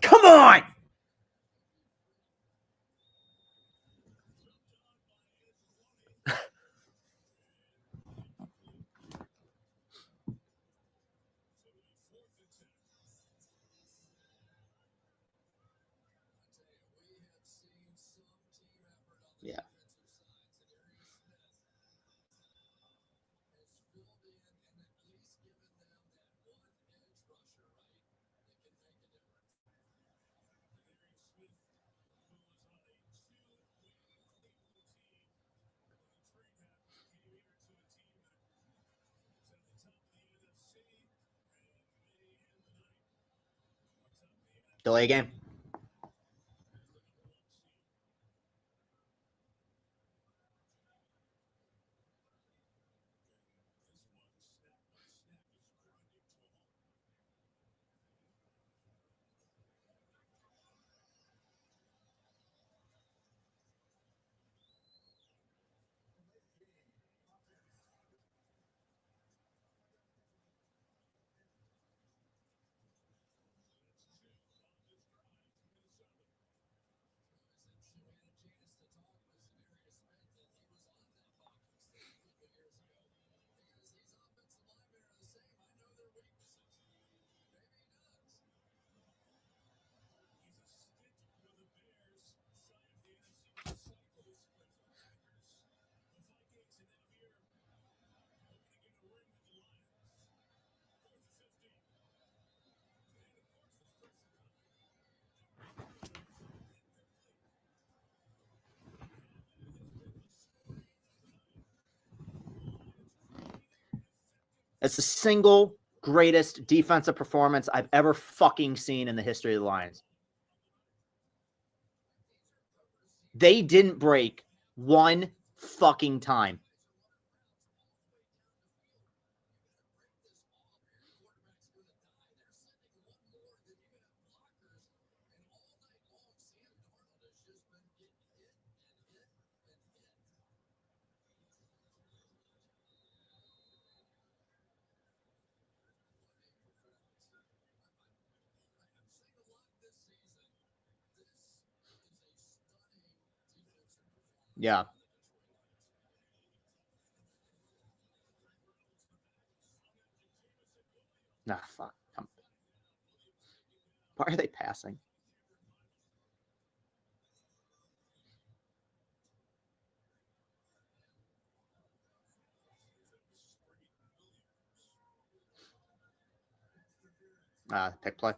Come on. Yeah. Delay game. It's the single greatest defensive performance I've ever fucking seen in the history of the Lions. They didn't break one fucking time. Yeah. Nah, fuck. Why are they passing? Pick play.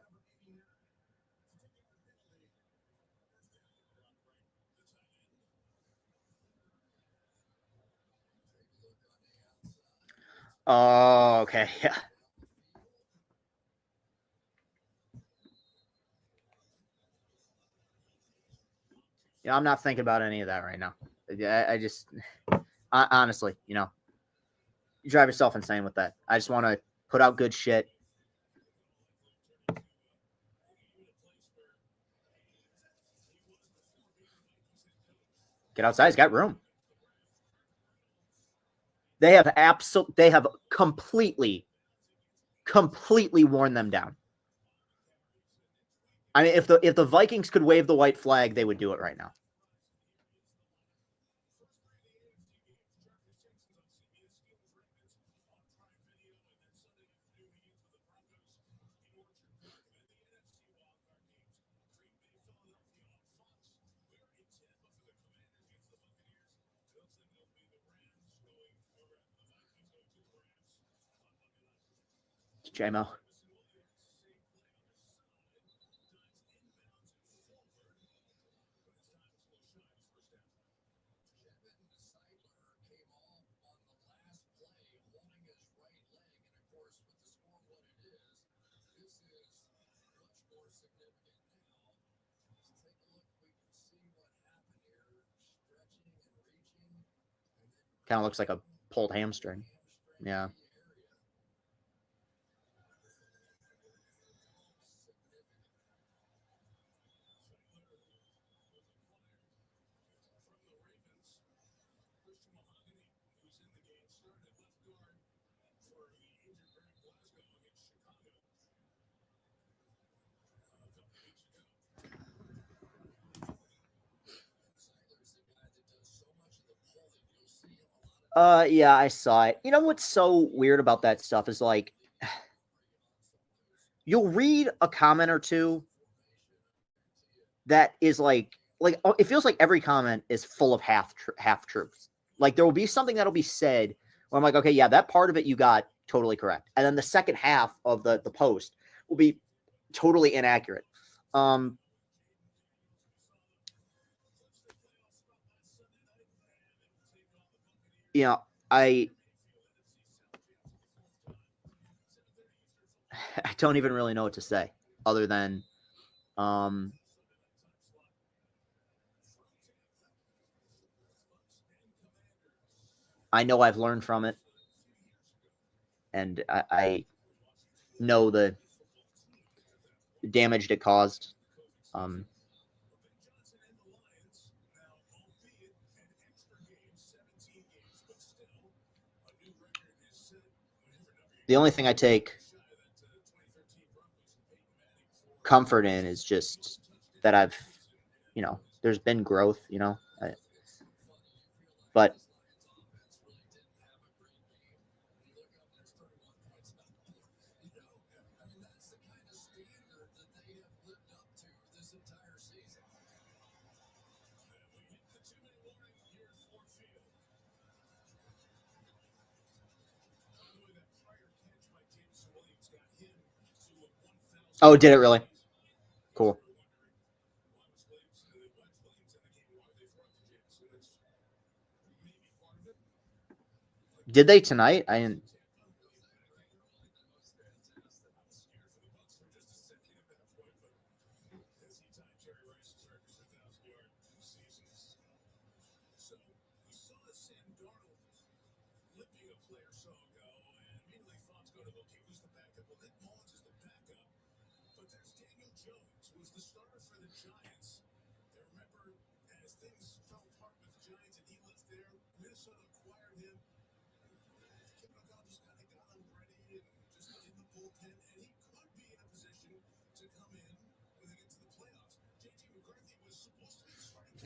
Oh, okay. Yeah. Yeah, I'm not thinking about any of that right now. I just, honestly, you drive yourself insane with that. I just want to put out good shit. Get outside. He's got room. They have completely worn them down. I mean, if the Vikings could wave the white flag, they would do it right now. JMO. Kind of looks like a pulled hamstring. Yeah. Yeah, I saw it. You know what's so weird about that stuff is like you'll read a comment or two that is like it feels like every comment is full of half truths. Like there will be something that'll be said where I'm like, okay, yeah, that part of it you got totally correct, and then the second half of the post will be totally inaccurate. Um, you know, I I don't even really know what to say other than um I know I've learned from it, and I know the damage it caused. Um, the only thing I take comfort in is just that there's been growth, but oh, did it really? Cool. Did they tonight? I didn't.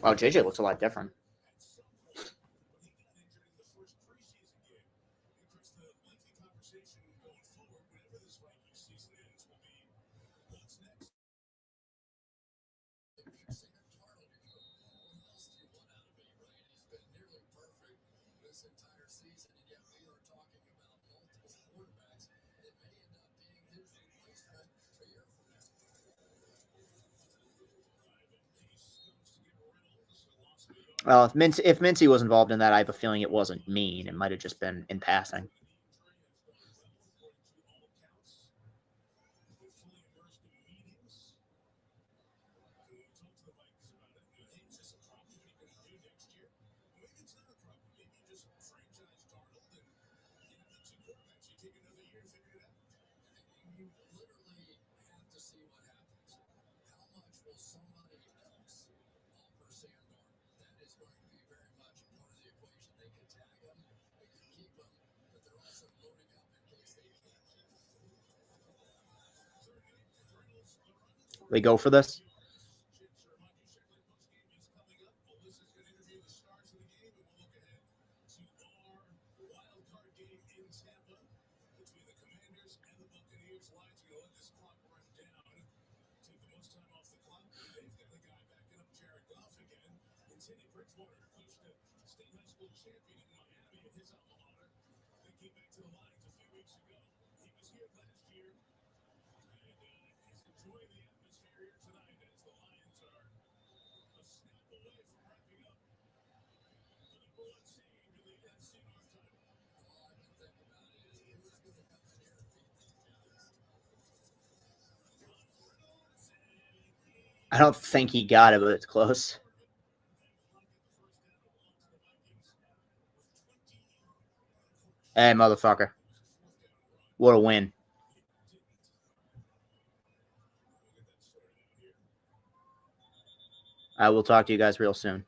Wow, JJ looks a lot different. Well, if Mincy was involved in that, I have a feeling it wasn't mean. It might have just been in passing. We go for this. I don't think he got it, but it's close. Hey, motherfucker. What a win. I will talk to you guys real soon.